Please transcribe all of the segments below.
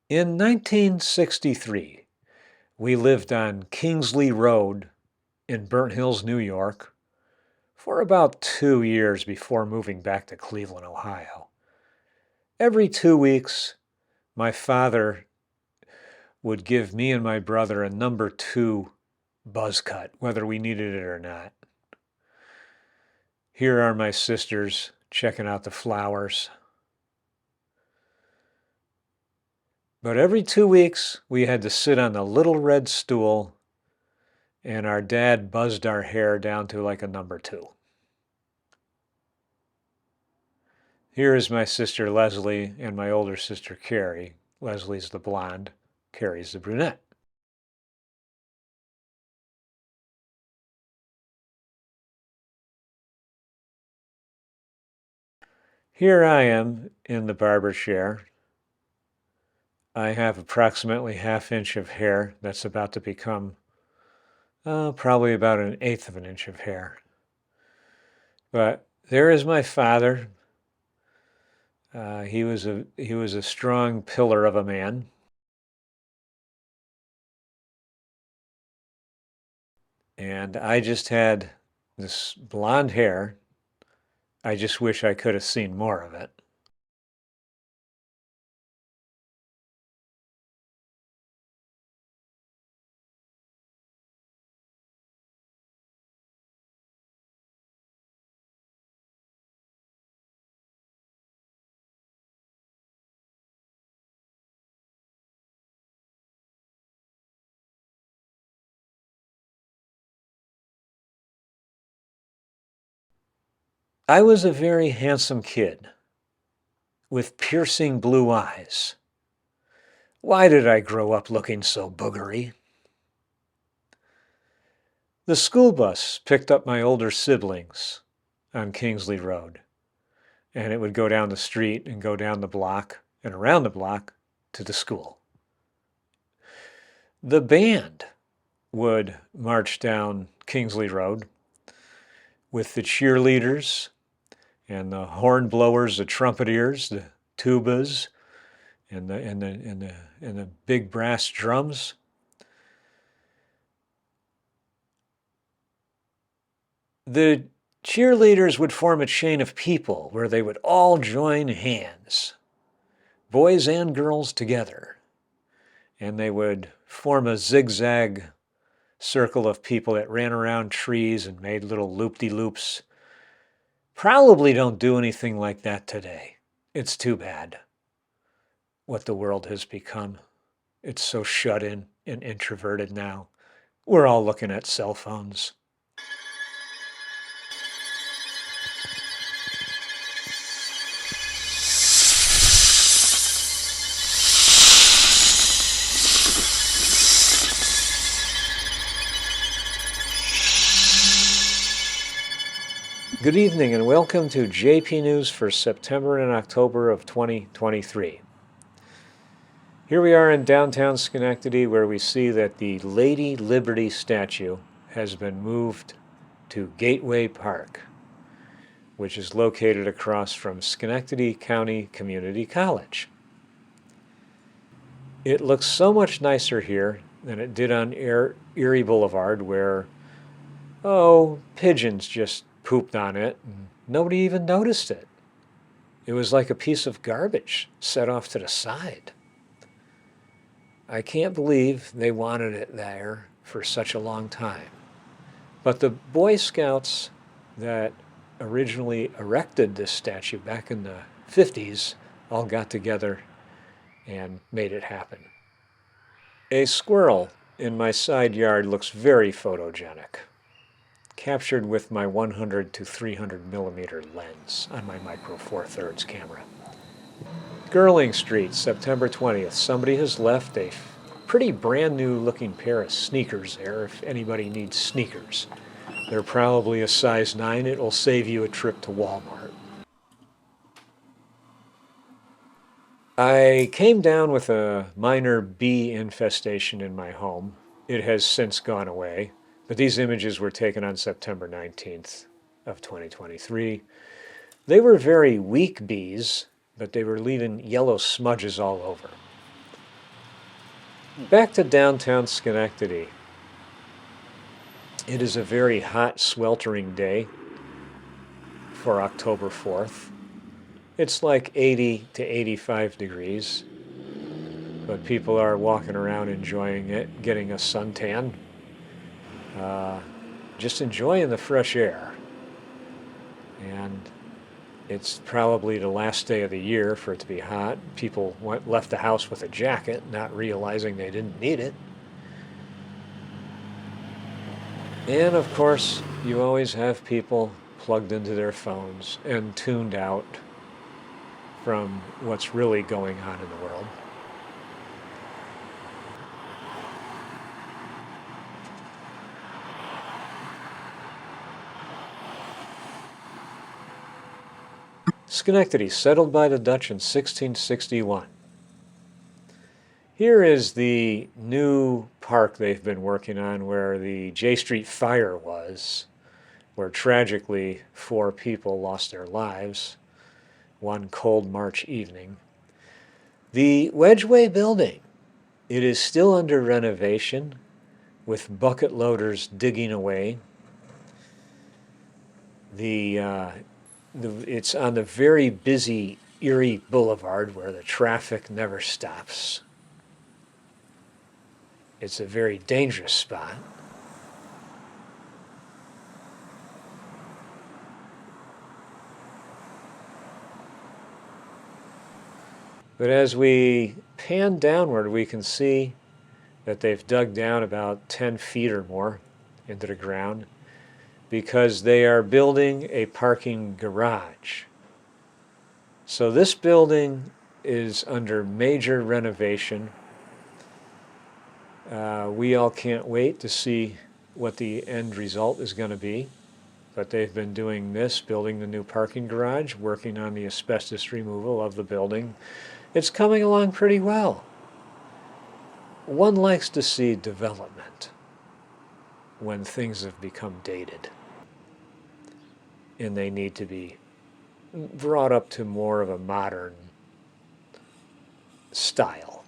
In 1963, we lived on Kingsley Road in Burnt Hills, New York, for about 2 years before moving back to Cleveland, Ohio. Every 2 weeks, my father would give me and my brother a number 2 buzz cut, whether we needed it or not. Here are my sisters checking out the flowers. But every 2 weeks, we had to sit on a little red stool, and our dad buzzed our hair down to like a number 2. Here is my sister Leslie and my older sister Carrie. Leslie's the blonde, Carrie's the brunette. Here I am in the barber chair. I have approximately ½ inch of hair that's about to become probably about 1/8 of an inch of hair. But there is my father. He was a strong pillar of a man. And I just had this blonde hair. I just wish I could have seen more of it. I was a very handsome kid with piercing blue eyes. Why did I grow up looking so boogery? The school bus picked up my older siblings on Kingsley Road, and it would go down the street and go down the block and around the block to the school. The band would march down Kingsley Road with the cheerleaders and the horn blowers, the trumpeters, the tubas, and the big brass drums. The cheerleaders would form a chain of people where they would all join hands, boys and girls together, and they would form a zigzag circle of people that ran around trees and made little loop-de-loops. Probably don't do anything like that today. It's too bad what the world has become. It's so shut in and introverted now. We're all looking at cell phones. Good evening and welcome to JP News for September and October of 2023. Here we are in downtown Schenectady where we see that the Lady Liberty statue has been moved to Gateway Park, which is located across from Schenectady County Community College. It looks so much nicer here than it did on Erie Boulevard where, pigeons just pooped on it and nobody even noticed it. It was like a piece of garbage set off to the side. I can't believe they wanted it there for such a long time. But the Boy Scouts that originally erected this statue back in the 50s all got together and made it happen. A squirrel in my side yard looks very photogenic, captured with my 100 to 300 millimeter lens on my Micro Four Thirds camera. Girling Street, September 20th. Somebody has left a pretty brand new looking pair of sneakers there if anybody needs sneakers. They're probably a size 9. It'll save you a trip to Walmart. I came down with a minor bee infestation in my home. It has since gone away, but these images were taken on September 19th of 2023. They were very weak bees, but they were leaving yellow smudges all over. Back to downtown Schenectady. It is a very hot, sweltering day for October 4th. It's like 80 to 85 degrees, but people are walking around enjoying it, getting a suntan, uh, just enjoying the fresh air. And it's probably the last day of the year for it to be hot. People left the house with a jacket, not realizing they didn't need it. And of course, you always have people plugged into their phones and tuned out from what's really going on in the world. Schenectady, settled by the Dutch in 1661. Here is the new park they've been working on where the J Street fire was, where tragically 4 people lost their lives one cold March evening. The Wedgeway building, it is still under renovation with bucket loaders digging away. It's on the very busy Erie Boulevard where the traffic never stops. It's a very dangerous spot. But as we pan downward, we can see that they've dug down about 10 feet or more into the ground because they are building a parking garage. So this building is under major renovation. We all can't wait to see what the end result is going to be. But they've been doing this, building the new parking garage, working on the asbestos removal of the building. It's coming along pretty well. One likes to see development when things have become dated and they need to be brought up to more of a modern style.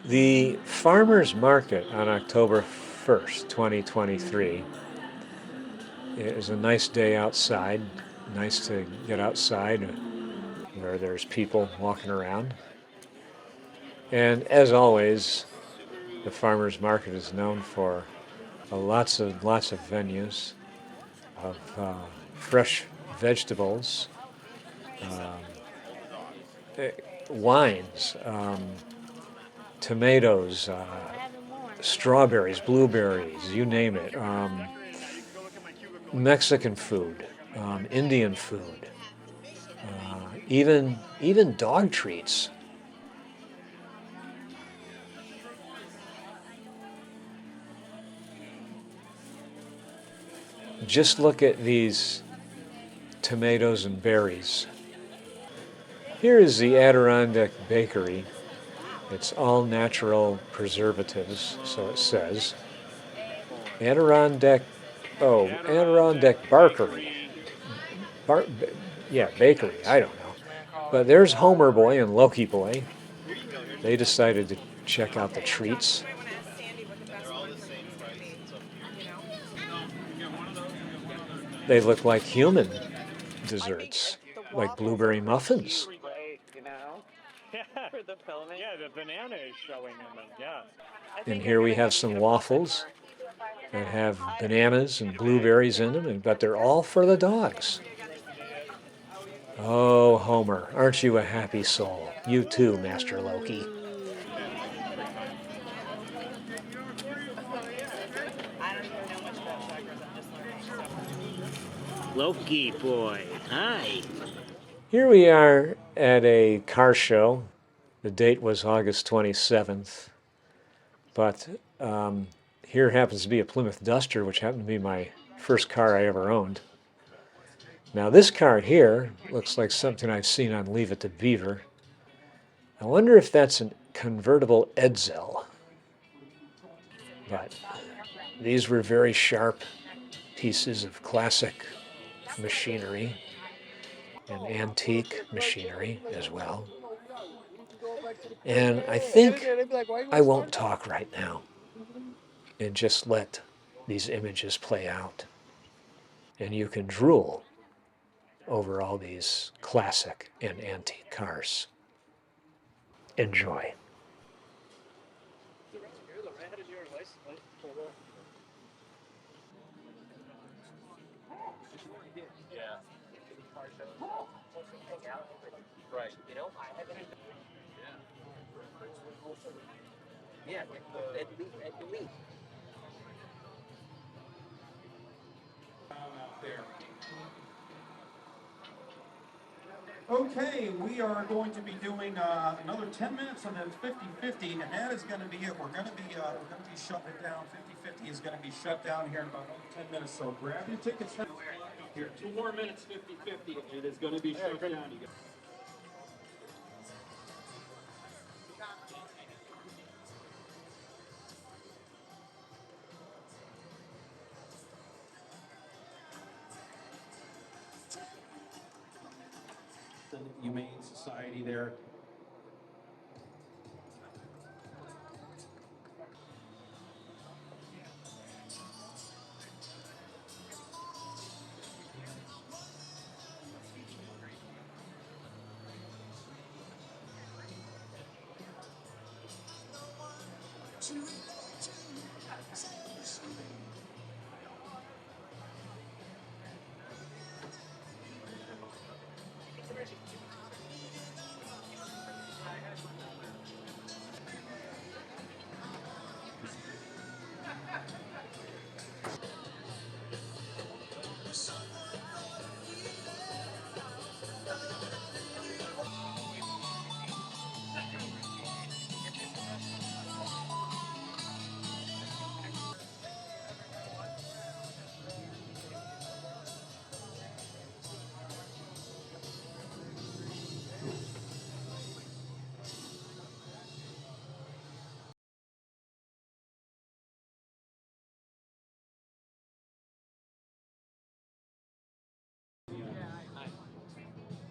The farmers market on October 1st, 2023 is a nice day outside. Nice to get outside where there's people walking around. And as always, the farmers market is known for lots of venues of fresh vegetables, wines, tomatoes, strawberries, blueberries, you name it. Mexican food, Indian food, even dog treats. Just look at these tomatoes and berries. Here is the Adirondack Bakery. It's all natural preservatives, so it says. Adirondack Bakery. Bakery, I don't know. But there's Homer Boy and Loki Boy. They decided to check out the treats. They look like human desserts, like blueberry muffins. Yeah, the banana is showing in them, yeah. And here we have some waffles that have bananas and blueberries in them, but they're all for the dogs. Oh, Homer, aren't you a happy soul? You too, Master Loki. Loki boy, hi. Here we are at a car show. The date was August 27th, but here happens to be a Plymouth Duster, which happened to be my first car I ever owned. Now this car here looks like something I've seen on Leave It to Beaver. I wonder if that's a convertible Edsel. But these were very sharp pieces of classic machinery and antique machinery as well. And I think I won't talk right now and just let these images play out. And you can drool over all these classic and antique cars. Enjoy. Okay, we are going to be doing another 10 minutes and then 50-50, and that is going to be it. We're going to be shutting it down. 50-50 is going to be shut down here in about 10 minutes. So grab your tickets here. 2 more minutes, 50-50. It is going to be shut down. You guys. The Humane Society there.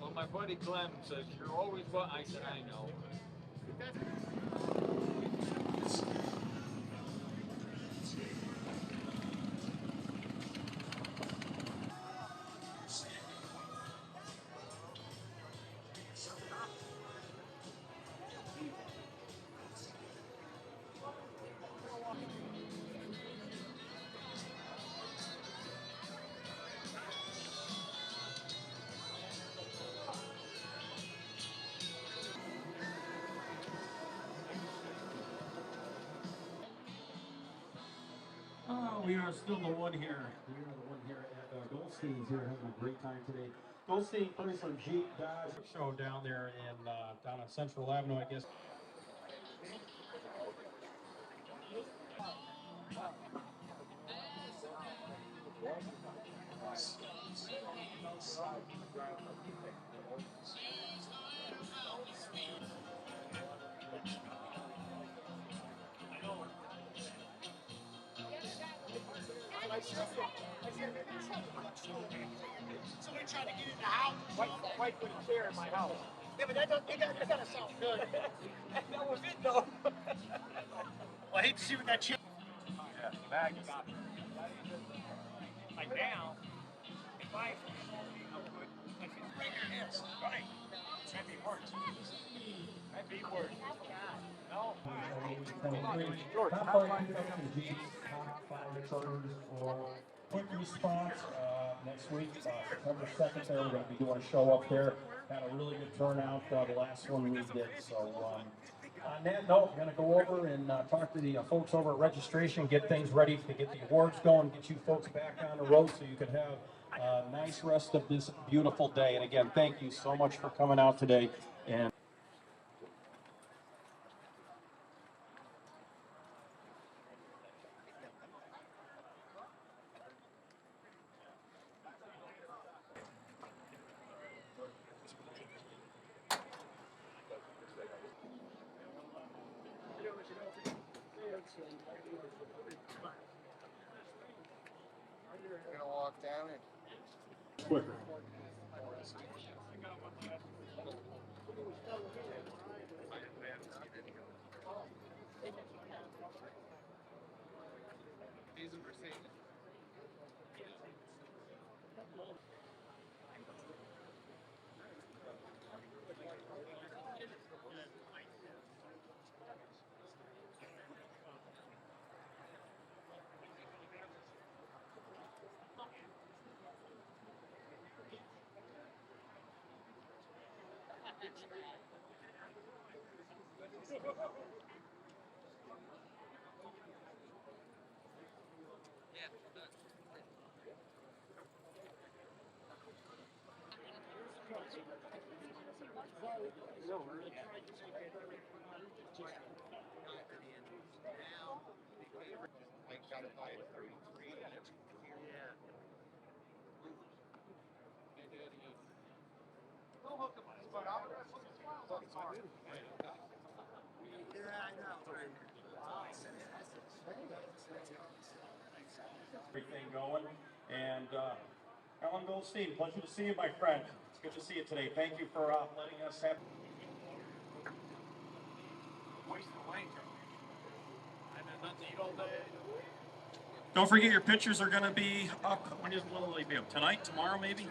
Well, my buddy Clem says, you're always what I said, I know. We are still the one here. We are the one here at Goldstein's here having a great time today. Goldstein putting some Jeep Dodge show down there in down on Central Avenue, I guess. Somebody trying to get in the house. White put a chair in my house. Yeah, but that doesn't sound good. That was it, though. Well, I hate to see what that chair. Yeah, bag. Like now, if I would, like right your hands, right? That'd be worse. That'd be worse. No. Top 5 pickups and Jeeps, top 5 charters for quick response next week, September 2nd. There, we're going to be doing a show up there. Had a really good turnout the last one we did. So on that note, we're going to go over and talk to the folks over at registration, get things ready to get the awards going, get you folks back on the road so you can have a nice rest of this beautiful day. And again, thank you so much for coming out today. And Quicker. Everything going. And Alan Goldstein, pleasure to see you, my friend. It's good to see you today. Thank you for letting us have. Don't forget your pictures are going to be up. When will they be up? Tonight? Tomorrow, maybe?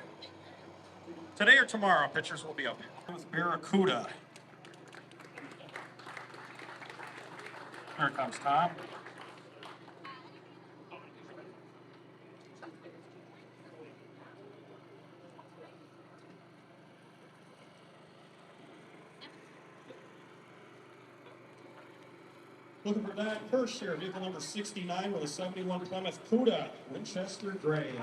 Today or tomorrow, pictures will be up. With Barracuda. Here comes Tom. Looking for Don Kirsch here, vehicle number 69 with a 71 Plymouth Cuda, Winchester Gray.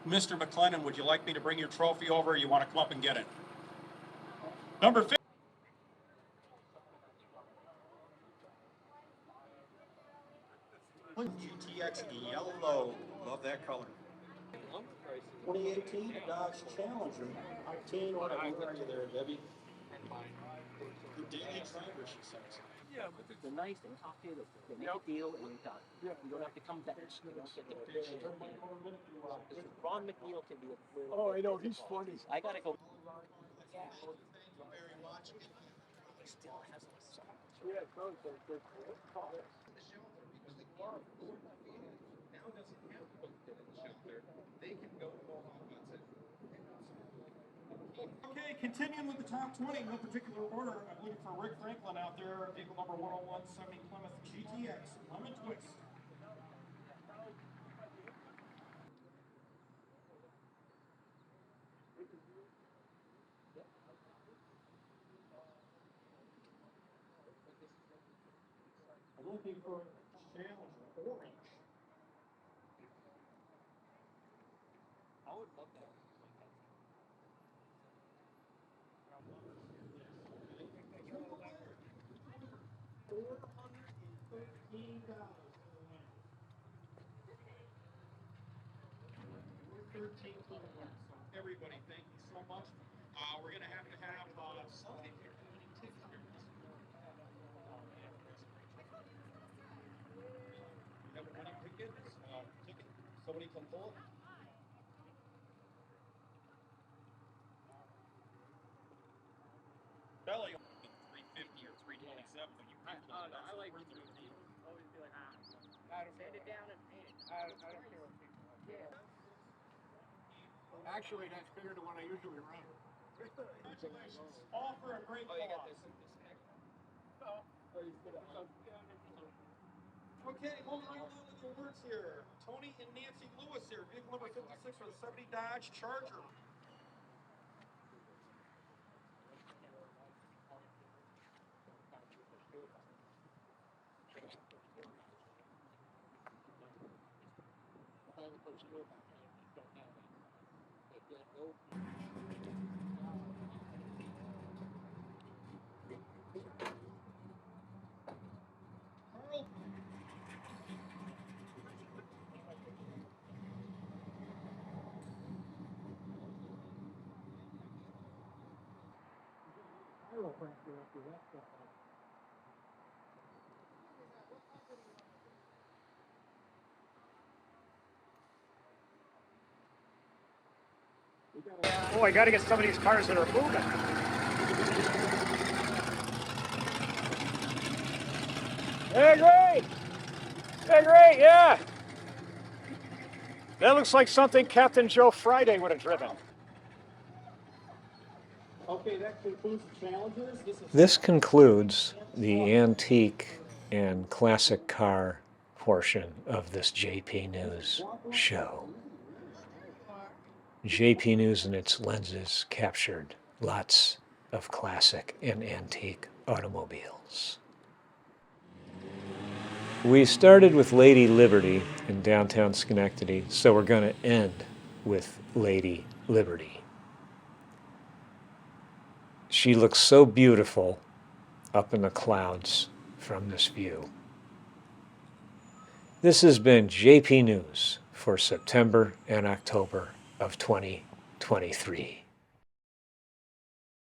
Mr. McLennan, would you like me to bring your trophy over, or you want to come up and get it? Number 50. GTX yellow, love that color. 2018 Dodge Challenger. Octane, where are you there, Debbie? Your daily driver, she says. Yeah, but they're nice, they talk to you, they make a deal, and you're done. You don't have to come back. You don't get the picture. Ron McNeil can be a. Oh, I know, he's funny. I gotta go. He still has a song. Yeah, Okay, continuing with the top 20, no particular order. I'm looking for Rick Franklin out there, vehicle number 101, 70 Plymouth GTX, Lemon Twist. I'm looking for Challenger Orange. I would love that. Everybody, thank you so much. We're going to have somebody here. Have a winning ticket. Somebody come pull it. Belly 350 or 327, but you can't. I like to always be like, sand it down and paint it. I don't care what people have. Actually, that's bigger than what I usually run. Congratulations. All for a great cause. Okay, moving right along with the awards here. Tony and Nancy Lewis here, vehicle number 56 for the 70 Dodge Charger. Oh, I got to get some of these cars that are moving. Hey, great! Hey, great, yeah! That looks like something Captain Joe Friday would have driven. Okay, that concludes the challenges. This concludes the antique and classic car portion of this JP News show. JP News and its lenses captured lots of classic and antique automobiles. We started with Lady Liberty in downtown Schenectady, so we're going to end with Lady Liberty. She looks so beautiful up in the clouds from this view. This has been JP News for September and October of 2023.